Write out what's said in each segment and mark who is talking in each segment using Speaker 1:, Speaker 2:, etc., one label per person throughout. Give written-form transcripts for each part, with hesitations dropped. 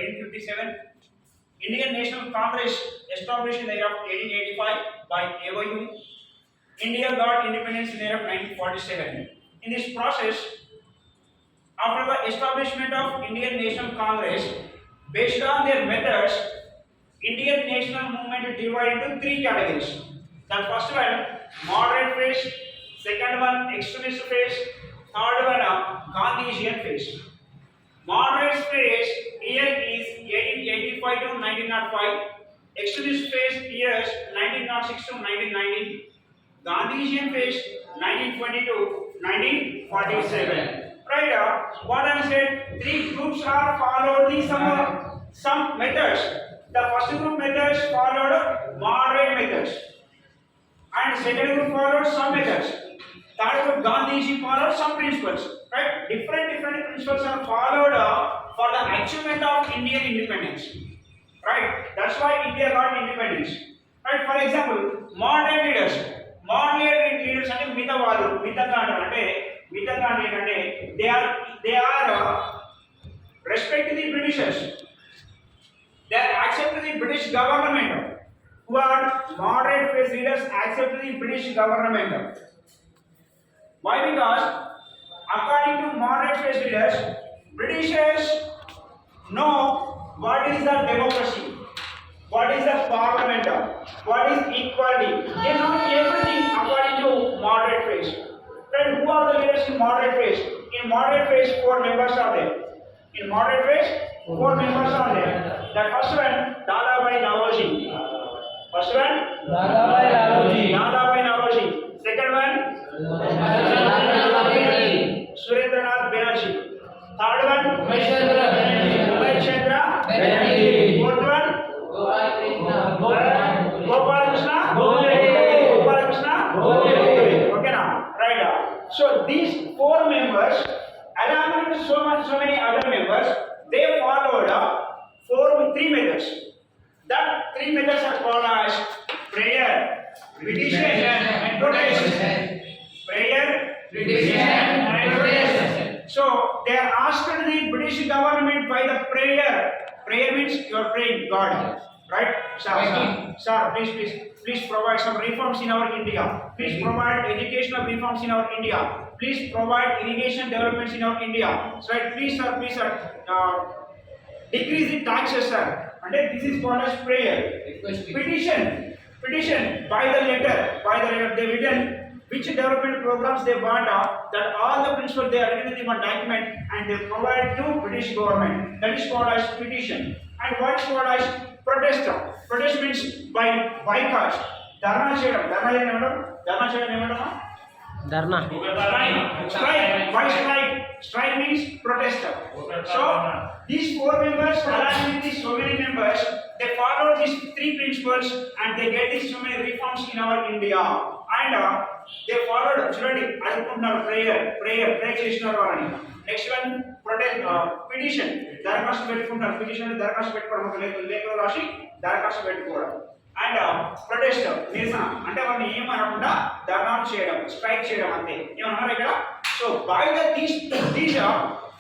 Speaker 1: 1857. Indian National Congress established in the year of 1885 by AOU. India got independence in the year of 1947. In this process, after the establishment of Indian National Congress, based on their methods, Indian national movement is divided into three categories. The first one, moderate phase, second one, extremist phase, third one, Gandhian phase. Moderate phase year is 1885 to 1905, extremist phase years 1906 to 1990, Gandhian phase 1920 to 1947. Right, what I said, three groups are followed the some methods. The first group methods followed moderate methods, and second group followed some methods. Third group Gandhiji followed some principles. Right, different principles are followed for the achievement of Indian independence. Right, that's why India got independence. Right, for example, moderate leaders. Moderate leaders అంటే మితగాండు ఏంటంటే they are respect the Britishers. They accept the British government. Who are moderate phase leaders accept the British government. Why? Because according to moderate phase leaders, Britishers know what is the democracy, what is the parliament, what is equality. They know everything according to moderate phase. Then who are the leaders in moderate phase? In moderate phase, 4 members are there. In moderate phase, 4 members are there. The first one, Dadabhai Naoroji. First one, Dadabhai Naoroji. Second one, Surendranath Banerjee. Third one, Umesh Chandra Banerjee. Fourth one, Gopal Krishna Gole. Okay now, right now. So these 4 members, along with so many other members, they followed 3 methods. That 3 methods are called as prayer, petition, and protest. Prayer, petition, and protest. So they are asked the British government by the prayer. Prayer means you are praying God, right? Sir, please provide some reforms in our India. Please provide educational reforms in our India. Please provide irrigation developments in our India. So please sir, decrease the taxes, sir. And this is called as prayer. Petition by the letter they written which development programs they want, that all the principles they are written in one document and they provide to British government. That is called as petition. And what is called as protest. Protest means by boycott. Dharna cheyadam. Strike means protest. So these 4 members, along with these so many members, they follow these 3 principles and they get these so many reforms in our India. And they followed prayer చేసినారు అని. Next one, petition. దరఖాస్తు పెట్టుకుంటారు. petition అంటే దరఖాస్తు పెట్టుకోవడం, ఒక లేఖలో రాసి దరఖాస్తు పెట్టుకోవడం. అండ్ ప్రొటెస్ట్ నిరసన అంటే వాళ్ళని ఏమనకుండా ధర్నాలు చేయడం, స్ట్రైక్ చేయడం అంతే. ఏమన్నారు ఇక్కడ? So by these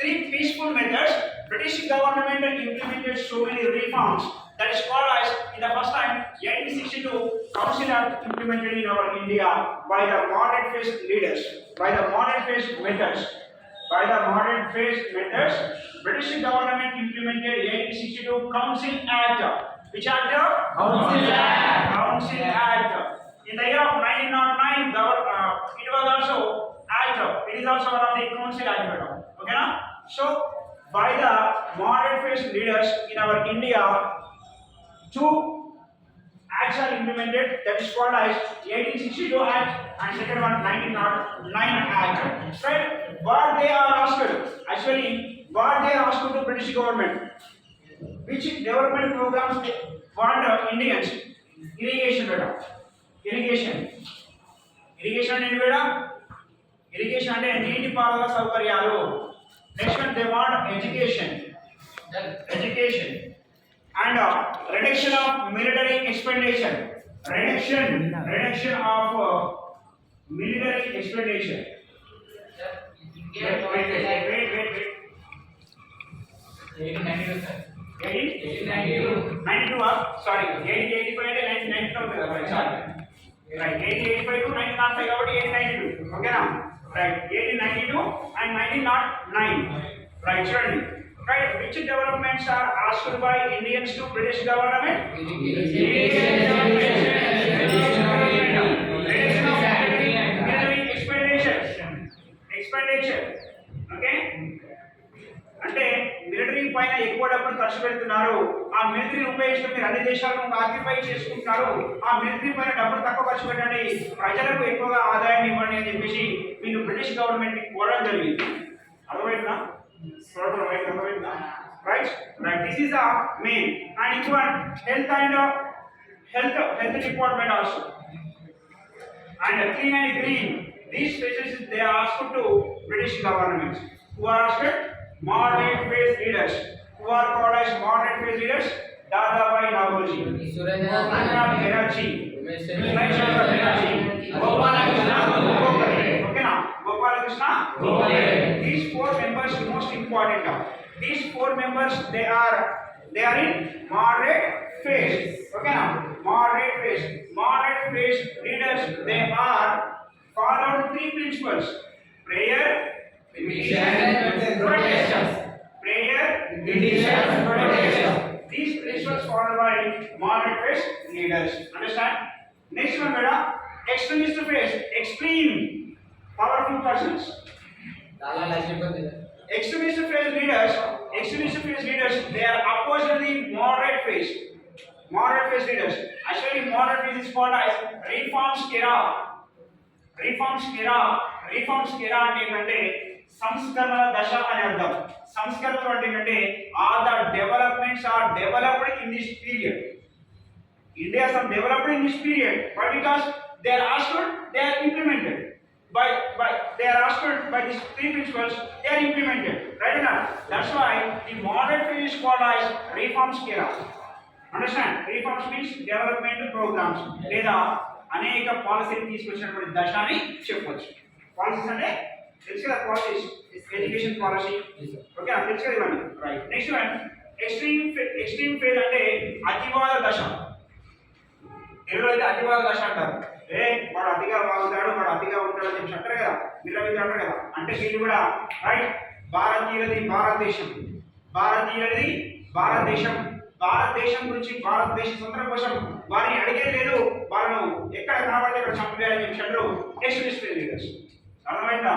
Speaker 1: 3 peaceful methods, British government implemented so many reforms. That is called as, in the first time, 1862 Council Act implemented in our India by the moderate phase leaders, by the moderate phase methods. British government implemented 1862 Council Act. Which act? Council Act. In the year of 1909, it was also act. It is also one of the Council Act. Okay, na? So by the moderate phase leaders in our India, 2 acts are implemented. That is called as 1862 Act and second one 1909 Act. Right? What they are asked to British government, which development programs they want Indians? Irrigation అంటే నీటి పారుదల సౌకర్యాలు. Next one, they want education and reduction of military expenditure. Reduction of military expenditure. Wait. 1892 sorry 1885 అంటే 1992 అవుతుంది కదా right sorry right 1885 to 1905 కాబట్టి 1892 ఓకేనా right 1892 and 1909 right చూడండి right which developments are asked by Indians to British government expenditure okay అంటే military పైన ఎక్కువ డబ్బులు ఖర్చు పెడుతున్నారు ఆ మిలిటరీ ఉపయోగించుకుని మీరు అన్ని దేశాలను ఆక్యుపై చేసుకుంటున్నారు ఆ మిలిటరీ పైన డబ్బులు తక్కువ ఖర్చు పెట్టండి ప్రజలకు ఎక్కువగా ఆదాయాన్ని ఇవ్వండి అని చెప్పేసి వీళ్ళు బ్రిటిష్ గవర్నమెంట్ ని కోరడం జరిగింది అర్థమైందా అర్థమైందా right right this is the main and ఇంకొక health and health department also and clean and green these spaces they are asked to British government who are asked moderate phase leaders who are called as moderate phase leaders Dadabhai Naoroji Surendra Banerjee Gopalakrishna okay na Gopalakrishna these four members most important these four members they are in moderate phase okay na moderate phase leaders they are followed three principles prayer meditation protection prayer meditation protection these principles followed by moderate phase leaders understand next one beta extremist phase extreme powerful persons extremist phase leaders they are opposed to the moderate phase leaders actually moderate phase is called as reforms era అంటే ఏంటంటే సంస్కరణల దశ అని అర్థం సంస్కరణలు అంటే ఏంటంటే all the developments are developed in this period India some developed in this period but because they are asked they are implemented by they are asked by these three principles they are implemented right or not that's why the moderate phase is called as reforms era understand reforms means development programs లేదా అనేక పాలసీలు తీసుకొచ్చినటువంటి దశ అని చెప్పొచ్చు policies అంటే తెలుసు కదా పాలసీస్ ఎడ్యుకేషన్ పాలసీ ఓకే తెలుసు కదా ఇవన్నీ right next one extreme phase అంటే అతివాద దశ తెలుగులో అయితే అతివాద దశ అంటారు వాడు అతిగా వాగుతాడు వాడు అతిగా ఉంటాడు అని చెప్పి అంటారు కదా వీళ్ళ అంటారు కదా అంటే వీళ్ళు కూడా రైట్ భారతీయులది భారతదేశం గురించి భారతదేశ స్వతంత్రం కోసం వారిని అడిగేది లేదు వాళ్ళను ఎక్కడ కనబడితే అక్కడ చంపేయాలని చెప్పి అంటారు ఎక్స్ట్రీమిస్ట్ లీడర్స్ అర్థమైందా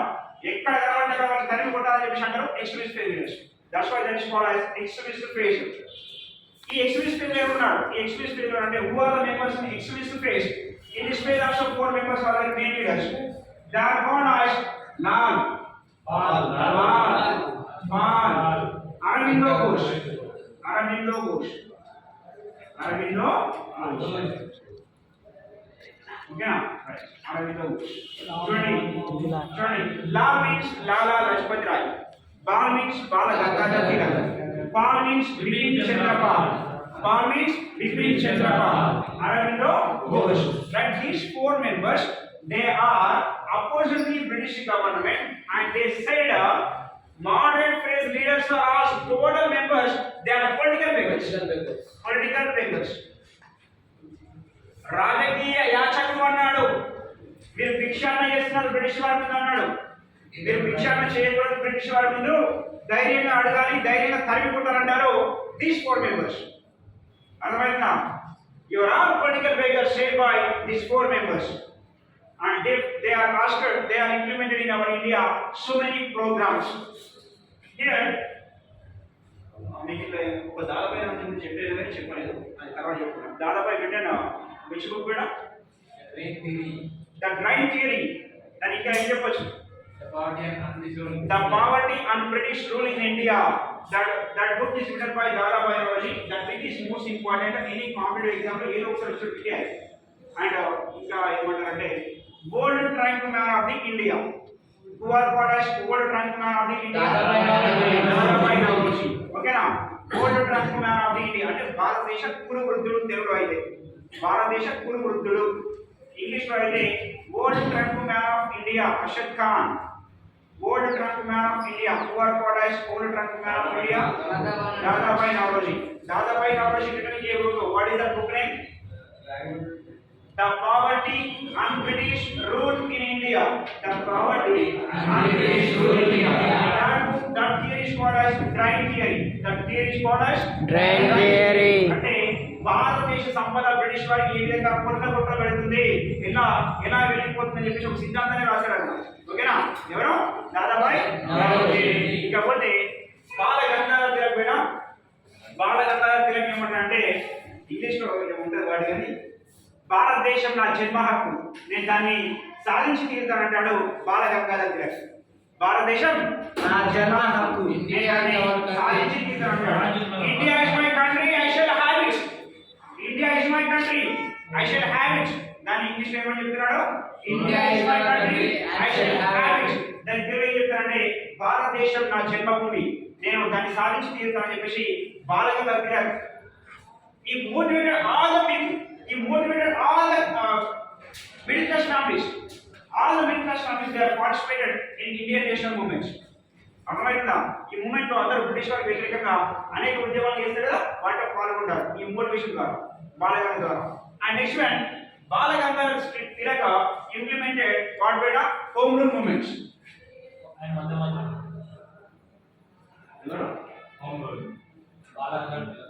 Speaker 1: ఎక్కడ కనబడితే అక్కడ వాళ్ళని తరిమి కొట్టాలని చెప్పి అంటారు extremist leaders that's why that is called as extremist phase ఈ ఎక్స్ట్రీమిస్ట్ ఫేజ్ లో ఉన్నారు ఈ ఎక్స్ట్రీమిస్ట్ ఫేజ్ లో అంటే who are the members in extremist phase in this phase also four members are the main leaders they are called as Lal Aurobindo Ghosh okay right Aurobindo Ghosh Journey Lal means Lala Lajpat Rai Bal means Bal Gangadhar Tilak Pal means Bipin Chandrapal Aurobindo Ghosh that these four members they are opposed to the British government and they said moderate phase leaders are total members they are political beggars రాజకీయ యాచకులు అన్నాడు మీరు భిక్షాటన చేస్తున్నారు British వారి ముందు అన్నాడు మీరు భిక్షాటన చేయకూడదు British వారి ముందు ధైర్యంగా అడగాలి ధైర్యంగా తరిమి కొట్టాలంటారు these four members అర్థమైందా you are all political beggars said by these four members and they are asked they are implemented in our India so many programs here మీకు ఒక దాదాపై నేను చెప్పలేదు అది తర్వాత చెప్తాను దాదాపై వింటాను which book beta the grain theory దాని ఇంకా ఏం చెప్పొచ్చు the poverty and British rule in India that book is written by Dadabhai Naoroji that book is most important any competitive exam lo ఏదో ఒకసారి చూడాలి and ఇంకా ఏమంటారంటే world trying to man of the India who are called as world trying to man of the India Dadabhai Naoroji okay na world trying to man of the India అంటే భారతదేశ కురు వృద్ధుడు తెలుగులో అయితే భారతదేశ కురు వృద్ధుడు ఇంగ్లీష్ లో అయితే world trying to man of India Ashad Khan World Trunk Man of India, who are called as World Trunk Man of India, Dadabhai Naoroji. book name? The Poverty and British Rule in India. The Poverty and British Rule in India. That theory is called as Drain theory. That theory is called as
Speaker 2: Drain theory.
Speaker 1: అంటే భారతదేశ సంపద British వారికి ఏ విధంగా కొట్ట పెడుతుంది, ఎలా ఎలా వెళ్ళిపోతుందని చెప్పేసి ఒక సిద్ధాంతాన్ని రాశారు అన్నమాట. ఓకేనా? ఎవరు? దాదాబాయ్ నవరోజీ. ఇకపోతే బాల గంగాధర తిలక్ పైన బాల గంగాధర తిలక్ ఏమంటారంటే ఇంగ్లీష్ లో ఉంటుంది వాడు కానీ భారతదేశం నా జన్మ హక్కు, నేను దాన్ని సాధించి తీరుతానంటాడు బాల గంగాధర తిలక్. భారతదేశం నా జన్మ హక్కు, నేను దాన్ని సాధించి తీరుతానంటాడు. India is my country, I shall have it. India is my country, I shall have it. దాన్ని ఇంగ్లీష్ లో ఏమని చెప్తున్నాడు? India is my country, I shall have it. దాని తెలుగు ఏం చెప్తారంటే భారతదేశం నా జన్మభూమి, నేను దాన్ని సాధించి తీరుతానని చెప్పేసి బాల Gangadhara Tilak he motivated all the people, he motivated all the middle class families. All the middle class families, they have participated in Indian national movements. అర్థమైందా? ఈ మూమెంట్ లో అందరూ బ్రిటిష్ వారికి వ్యతిరేకంగా అనేక ఉద్యమాలు చేస్తారు కదా, వాటిలో పాల్గొంటారు ఈ మోటివేషన్ ద్వారా, బాలగంగాధర ద్వారా. And next one, Balagangadhara Tilak implemented what by the home rule movements.
Speaker 3: And మధ్య home rule Balagangadhara Tilak.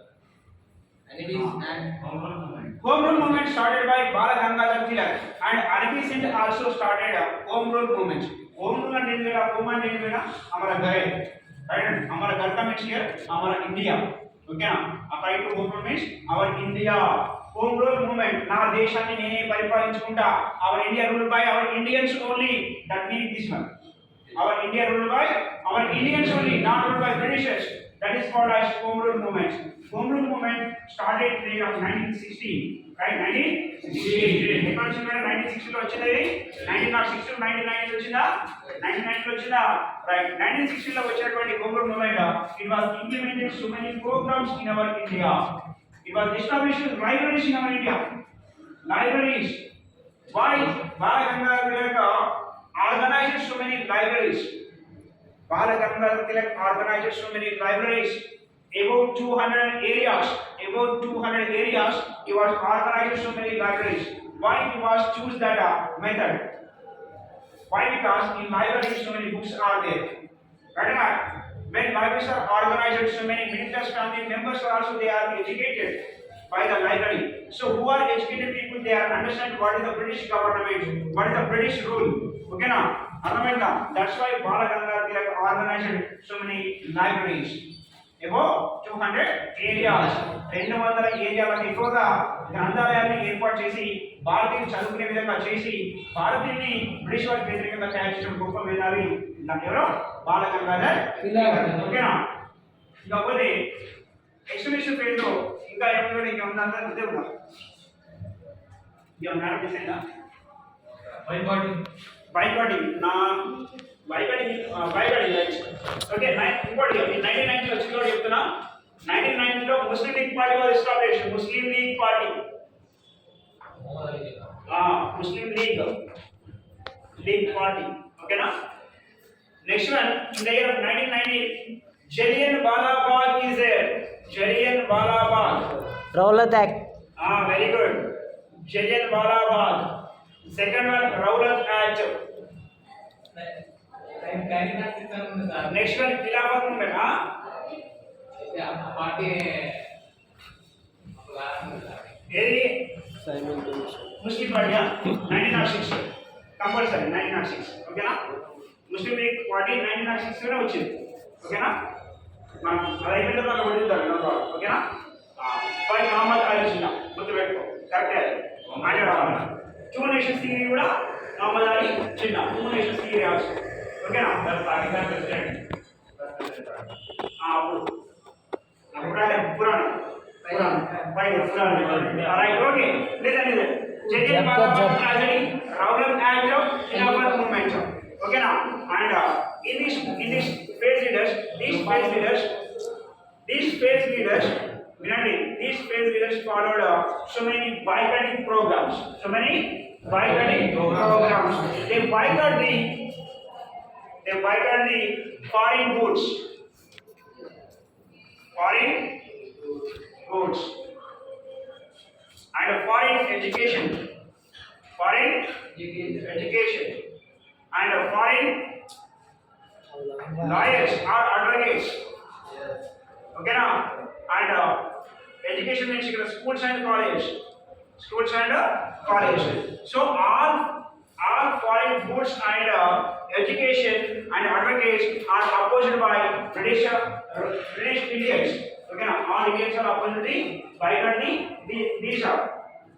Speaker 3: And it is an home rule movement.
Speaker 1: Home rule movement started by Bala Gangadhar Tilak, and Arvi Singh also started a home rule movement. Home rule and India, home and India, Amara Gare, right? Amara Garta means here, Amara India. Okay, apply to home rule means our India. Home rule movement. Na deshanni nene paripalinchukunta. Our India ruled by our Indians only. That means this one. Our India ruled by our Indians only, not ruled by Britishers. That is called as home rule movement. Home rule movement started in the year of 1960, right? 1960. ఎక్కడ వచ్చింది? 1960 లో వచ్చింది. 1906 to 1990 వచ్చిందా? 1990 లో వచ్చిందా? Right. 1960 లో వచ్చినటువంటి home rule movement, it was implemented so many programs in our India. It was established libraries in our India. Libraries. Why? Bala Gangadhar Tilak organized so many libraries. Bala Gangadhar Tilak organized so many libraries. About 200 areas, he was organized so many libraries. Why he was choose that method? Why? Because in libraries so many books are there. Right? When libraries are organized, so many middle class family members are also they are educated by the library. So who are educated people? They are understand what is the British government, what is the British rule. Okay na? That's why Bala Gangadhar Tilak organized so many libraries. About 200 areas, 200 ఏరియాలకు ఎక్కువగా గ్రంథాలయాన్ని ఏర్పాటు చేసి భారతీయులు చదువుకునే విధంగా చేసి భారతీయుని British వారికి వ్యతిరేకంగా తయారు చేసిన గొప్ప మేధావి ఎవరో బాల గంగాధర్ తిలక్. ఓకేనా? ఇకపోతే ఎక్స్టెన్షన్ ఫీల్డ్ లో ఇంకా ఏమైనా ఇంకా ఉందా? ఇదే ఉందా? ఏమన్నా డిసైనా? బైకాటింగ్ నా బైకాటింగ్ రైట్. ఓకే, ఇంకోటి 1990 లో వచ్చిందో చెప్తున్నా. 1990 లో ముస్లిం league party was establish. Muslim league party, Muslim league party. ఓకేనా? Next one, in the year of 1990 Jallian వాలా-బాగ్ is there. Jallian వాలా-బాగ్,
Speaker 2: Rowlatt act.
Speaker 1: Very good. Jallian వాలా-బాగ్. Second one Rowlatt act. Next one Khilafat movement.
Speaker 3: Party
Speaker 1: ఏది? Muslim party 1906 compulsory 1906. ఓకేనా? ముస్లిం league party 1906 లోనే వచ్చింది. ఓకేనా? మనం అది అయిపోయిన తర్వాత వదిలిద్దాం. ఓకేనా? బై మహమ్మద్ అలీ జిన్నా గుర్తుపెట్టుకో, కరెక్టే. అదే రావాలి. 2 నేషన్స్ థియరీ కూడా Mohammed Ali Jinnah, 2 nations theory also. ఓకేనా? పాకిస్తాన్ ప్రెసిడెంట్ పురాణం రైట్. ఓకే, లేదండి Jallian వాలా-బాగ్ tragedy, Rowlatt act, Khilafat movement. ఓకేనా? And in this phase leaders, these phase leaders వినండి, these phase leaders followed so many boycotting programs. They boycott the foreign goods. education, foreign education, and foreign lawyers or advocates. Okay now, and education means here schools and college. So all foreign goods and education and advocates are opposed by British Indians. Okay now, all Indians are opposed by these are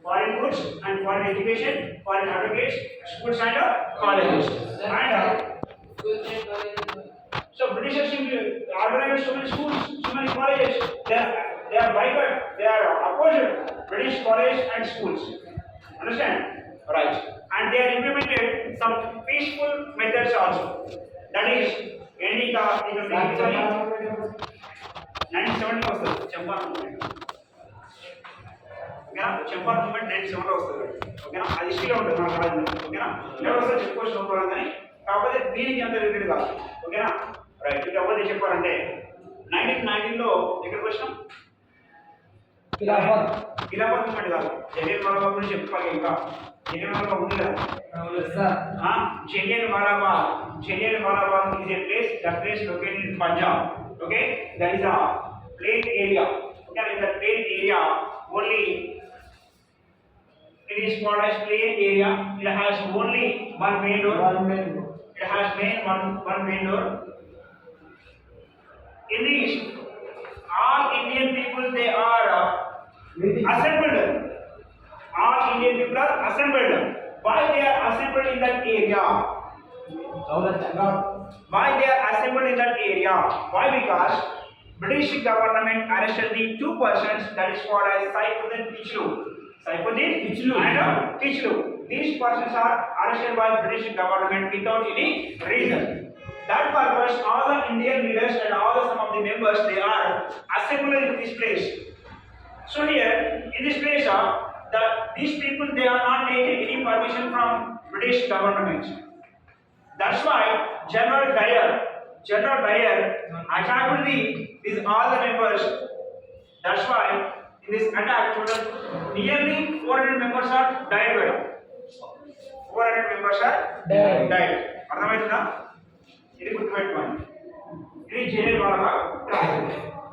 Speaker 1: foreign goods and foreign education, foreign advocates, schools and colleges. And so Britishers organized so many schools, so many colleges. They are boycott. They are opposed British college and schools. Understand? Right. And they are implemented some peaceful methods also. That is ending the 97 వస్తుంది చంపార్ movement. ఓకేనా? చంపార్ movement 97 లో వస్తుంది. ఓకేనా? అది హిస్టరీలో ఉంటుంది మన కాలేజీలో. ఓకేనా? ఎవరు వస్తారు చెప్పుకోవచ్చు ప్రోగ్రామ్ కానీ కాకపోతే దీనికి అంత రిలేటెడ్ కాదు. ఓకేనా? రైట్. ఇది ఎవరు చెప్పారంటే 1919 లో ఎక్కడికి వచ్చినాం? ఖిలాఫత్ మూవ్మెంట్ కాదు. జలియన్ వాలా గురించి చెప్పుకోవాలి. ఇంకా జలియన్ వాలా ఉంది కదా? జలియన్ వాలా బాగ్ is a place, the place located in Punjab. Okay, that is a plain area. Okay, in the plain area only it is called as plain area. It has only one main door. It has one main door. In this, all Indian people they are assembled. All Indian people are assembled. Why they are assembled in that area? Why they are assembled in that area? Why? Because British government arrested the two persons that is called as Saifuddin Kichlu and Kichlu. These persons are arrested by British government without any reason. That purpose, all the Indian leaders and all the some of the members they are assembled in this place. So here in this place, these people they are not taking any permission from British government. That's why General Dyer attacked these all the members. That's why in this attack total nearly 400 members are died. 400 members are died. అర్థమైందా? ఇది గుర్తుపెట్టుకోండి. ఇది జలియన్ వాలా బాగ్.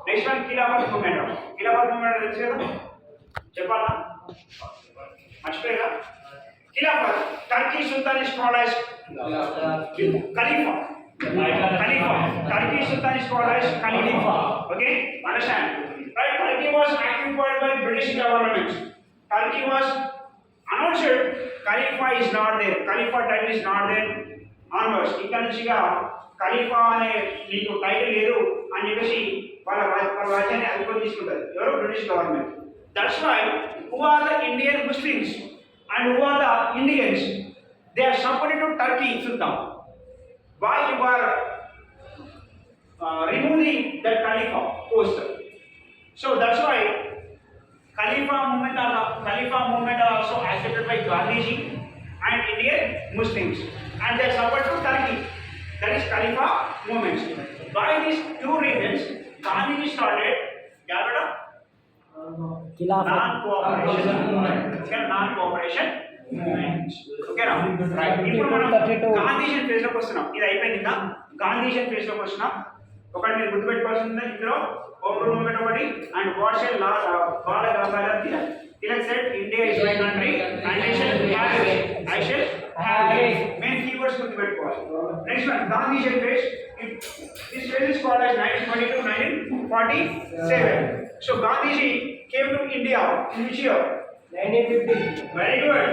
Speaker 1: Next one Khilafat movement తెలుసు కదా? చెప్పాలా? మర్చిపోయారా? Khilafat Turkey Sultan is called as Khalifa. Turkey Sultan is called as Khalifa. Okay, understand? Right? Turkey was occupied by British government. Turkey was announced Khalifa is not there. Khalifa title is not there. Onwards, ఇక్కడ నుంచిగా ఖలీఫా అనే నీకు title లేదు అని చెప్పేసి వాళ్ళ రాజ్యాన్ని అధిపతి తీసుకుంటారు. ఎవరు? British government. That's why who are the Indian Muslims and who are the Indians? They are supported to Turkey Sultan. Why you are removing that Khalifa post? So that's why Khalifa movement are also accepted by Gandhiji and Indian Muslims, and they support to Turkey. That is Khalifa movement. By these two reasons, Gandhiji started non-cooperation movement. Okay now, right? ఇప్పుడు మనం Gandhijan phase లోకి వస్తున్నాం. ఇది అయిపోయింది ఇంకా Gandhijan phase లోకి వస్తున్నాం. ఒకటి మీరు గుర్తుపెట్టుకోవాల్సింది ఇందులో హోమ్ రూల్ మూవ్మెంట్ ఒకటి and what's Bala Gangadhar Tilak. Tilak said India is my country and I shall have it. Main keywords గుర్తుపెట్టుకోవాలి. Next one, Gandhijan phase. This phase is called as 1920 to 1947. So Gandhiji came to India in which year? 1950. Very good.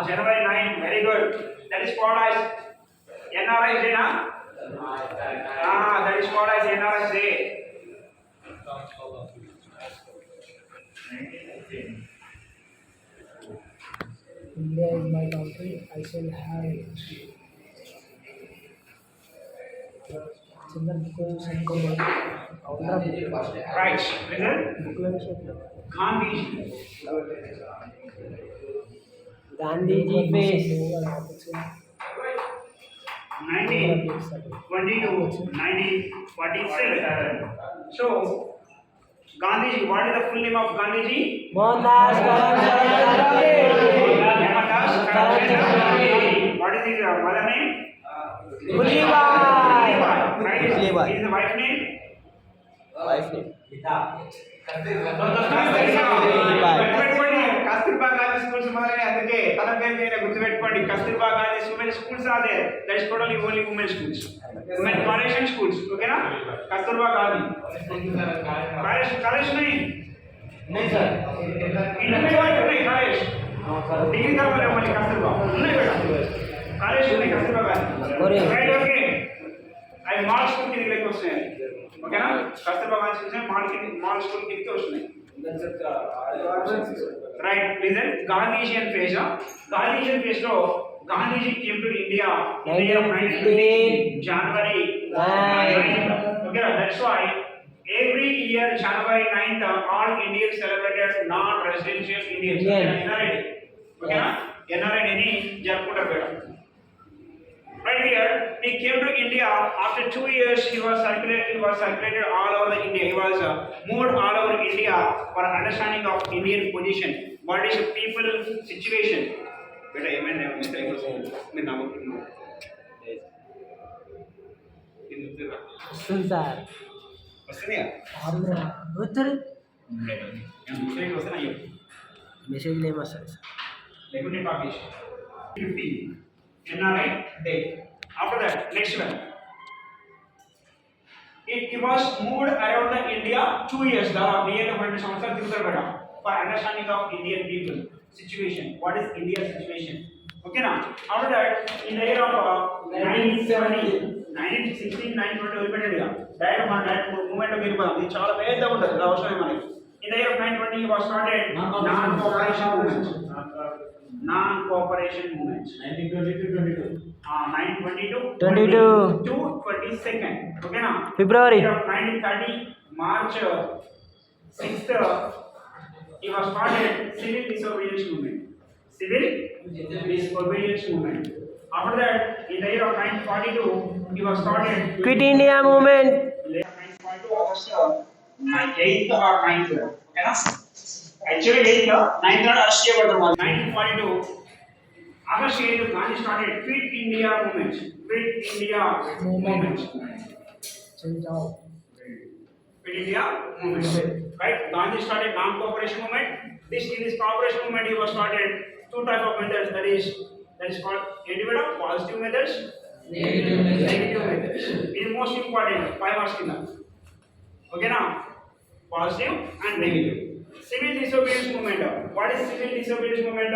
Speaker 1: January 9. Very good. That is called as NRI Day, na? That is called as NRI Day.
Speaker 2: India is my country, I shall have it.
Speaker 1: Right. Listen.
Speaker 2: Gandhiji face.
Speaker 1: 1920 to 1947. So Gandhiji, what is the full name of Gandhiji?
Speaker 2: Mohandas Karamchand
Speaker 1: Mohandas Karamchand Gandhi. What is his mother name?
Speaker 2: Pulibai.
Speaker 1: Right?
Speaker 2: Pulibai.
Speaker 1: His wife name?
Speaker 2: Wife name.
Speaker 1: గుర్తుపెట్టుకోండి Kasturba Gandhi schools మొదలైన అందుకే తన పేరు మీద గుర్తుపెట్టుకోండి Kasturba Gandhi women schools are there that is totally only women schools women college schools ఓకేనా Kasturba Gandhi college नहीं
Speaker 3: नहीं सर
Speaker 1: इंटर में नहीं कॉलेज डिग्री का वाले वाले कस्तूरबा नहीं बेटा कॉलेज नहीं Kasturba Gandhi right okay I mall school की डिग्री क्वेश्चन ఓకేనా కస్తూర్బా గాంధీ స్కూల్స్ మॉल स्कूल की question right listen Gandhian phase Gandhian phase lo Gandhiji came to India in the year of 1915 January 9th okay that's why every year January 9th all Indians celebrated non-residential Indians NRI okay na NRI ni జరుపుకుంటారు బేట right here he came to India after 2 years he was circulated all over the India he was moved all over India for understanding of Indian position what is the people situation beta ఏమైనా mistake వస్తుంది మీరు నమ్ముతున్నారు
Speaker 2: వస్తుంది sir
Speaker 1: వస్తుందిగా
Speaker 2: వస్తుంది
Speaker 1: mistake వస్తే అయ్యో
Speaker 2: మెసేజ్లు ఏమి వస్తాయి సార్
Speaker 1: లేకుంటే topic 50 NRI day after that next one it was moved around the India 2 years near the 2 సంవత్సరాలు తిరుగుతారు బేట for understanding of Indian people situation what is India situation okay na after that in the year of 1916 920 వదిలిపెట్టండి direct మన direct moment లోకి వెళ్ళిపోదాం ఇది చాలా పెద్ద ఉంటుంది ఇది అవసరమే మనకి in the year of 920 was started non-cooperation movement 1922 to 22nd okay na
Speaker 2: February
Speaker 1: of 1930 March 6th he was started civil disobedience movement after that in the year of 1942 he was started
Speaker 2: Quit India movement
Speaker 1: 1942 August 8th or 9th okay na actually 8th 9th arrest చేయబడ్డారు 1942 August 8th Gandhi started Quit India movement Quit India movement Quit India movement right Gandhi started non-cooperation movement in this cooperation movement he was started two type of methods that is called individual positive methods negative methods it is most important 5 marks kinda okay now positive and negative civil disobedience movement what is civil disobedience movement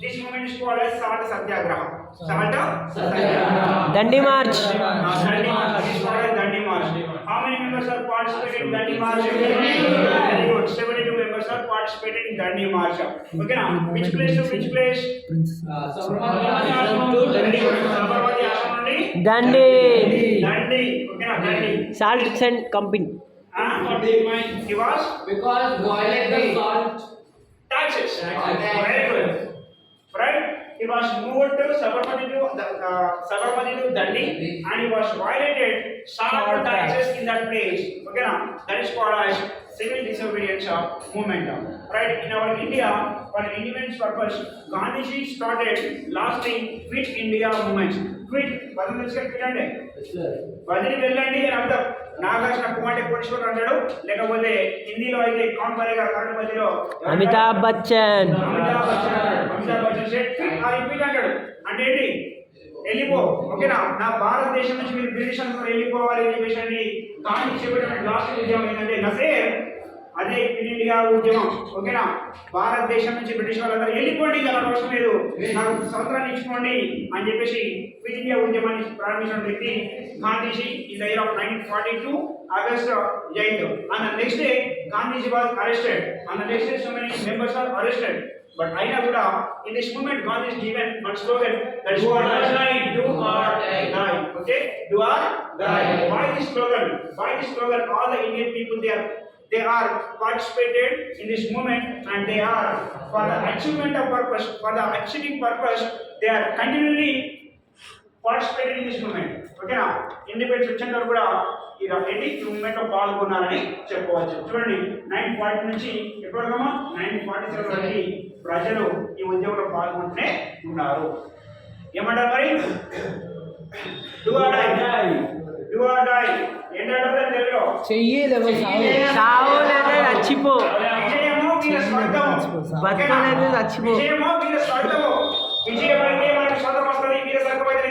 Speaker 1: this movement is called as salt satyagraha
Speaker 2: Dandi March
Speaker 1: Dandi March is called as Dandi March how many members are participated in Dandi March very good 72 members are participated in Dandi March okay now which place to which place Sabarmati Ashram to Dandi Sabarmati Ashram నుండి
Speaker 2: Dandi
Speaker 1: okay na Dandi
Speaker 2: Salt and Company
Speaker 1: he was
Speaker 3: because violate the salt
Speaker 1: taxes very good right he was moved to Sabarmati to Dandi and he was violated salt taxes in that place okay na that is called as civil disobedience movement right in our India for independence purpose Gandhiji started lasting Quit India movement quit వదిలి quit అంటే వదిలి వెళ్ళండి అని అర్థం నాగార్జున కుమార్తె కోటేశ్వర అంటాడు లేకపోతే హిందీలో అయితే కౌన్ బనేగా కరణ్ బదిలో
Speaker 2: అమితాబ్ బచ్చన్
Speaker 1: సెట్ ఆ రిపీట్ అంటాడు అంటే ఏంటి వెళ్ళిపో ఓకేనా నా భారతదేశం నుంచి మీరు బ్రిటిష్ అందరూ వెళ్ళిపోవాలి అని చెప్పేసి గాంధీ చెప్పిన లాస్ట్ ఉద్యమం ఏంటంటే నసేర్ అదే క్విట్ ఇండియా ఉద్యమం ఓకేనా భారతదేశం నుంచి బ్రిటిష్ వాళ్ళందరూ వెళ్ళిపోండి అలా అవసరం లేదు నాకు స్వతంత్రాన్ని ఇచ్చుకోండి అని చెప్పేసి క్విట్ ఇండియా ఉద్యమాన్ని ప్రారంభించిన వ్యక్తి Gandhiji in the year of 1942 August 8th and the next day Gandhiji was arrested and the next day so many members are arrested but aina kuda in this movement Gandhi is given one slogan that is called do or die okay do or die why this slogan all the Indian people they are participated in this movement and they are for the achievement of purpose for the achieving purpose they are continually participated in this movement ఓకేనా. Independence వచ్చేంత వరకు కూడా ఈ ఏంటి ఈ moment లో పాల్గొన్నారని చెప్పుకోవచ్చు. చూడండి 940 నుంచి ఎప్పటికమ్మా 947 వరకు ప్రజలు ఈ ఉద్యమంలో పాల్గొంటూనే ఉన్నారు. ఏమంటారు మరి? Do or die, do or die ఏంటంటారు తెలుగులో?
Speaker 2: చెయ్యలేవు
Speaker 4: చావు లేదా చచ్చిపో,
Speaker 1: విజయమో వీర స్వర్గము,
Speaker 4: బతకలేదు చచ్చిపో.
Speaker 1: విజయమో వీర స్వర్గము, విజయం అయితే మనకు స్వర్గం వస్తుంది. వీర స్వర్గం అయితే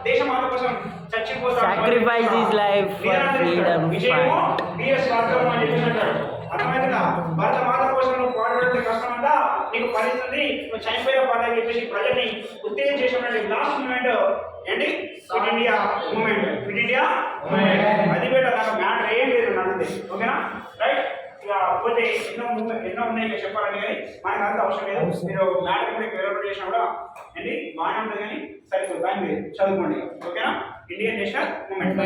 Speaker 1: దేశమాత కోసం చచ్చిపోతాం.
Speaker 4: Sacrifice his life for freedom.
Speaker 1: విజయమో వీర స్వర్గము అని చెప్పేసి అంటాడు. అర్థమైందా? భారత మాత కోసం నువ్వు పోరాడే కష్టం అంతా నీకు ఫలిస్తుంది. నువ్వు చనిపోయిన పర్లేదు చెప్పేసి ప్రజల్ని ఉత్తేజం చేసినటువంటి లాస్ట్ మూమెంట్ ఏంటి? Quit India moment. Quit India moment అది కూడా నాకు మ్యాటర్ ఏం లేదు నన్ను. ఓకేనా రైట్. ఇక పోతే ఎన్నో ఉన్నాయి ఇక చెప్పాలంటే కానీ మనకు అంత అవసరం లేదు. మీరు మ్యాటర్ కూడా డెవలప్ చేసినా కూడా ఏంటి బాగానే ఉంటుంది కానీ సరిపోతుంది. దాని మీద చదువుకోండి. ఓకేనా. Indian national movement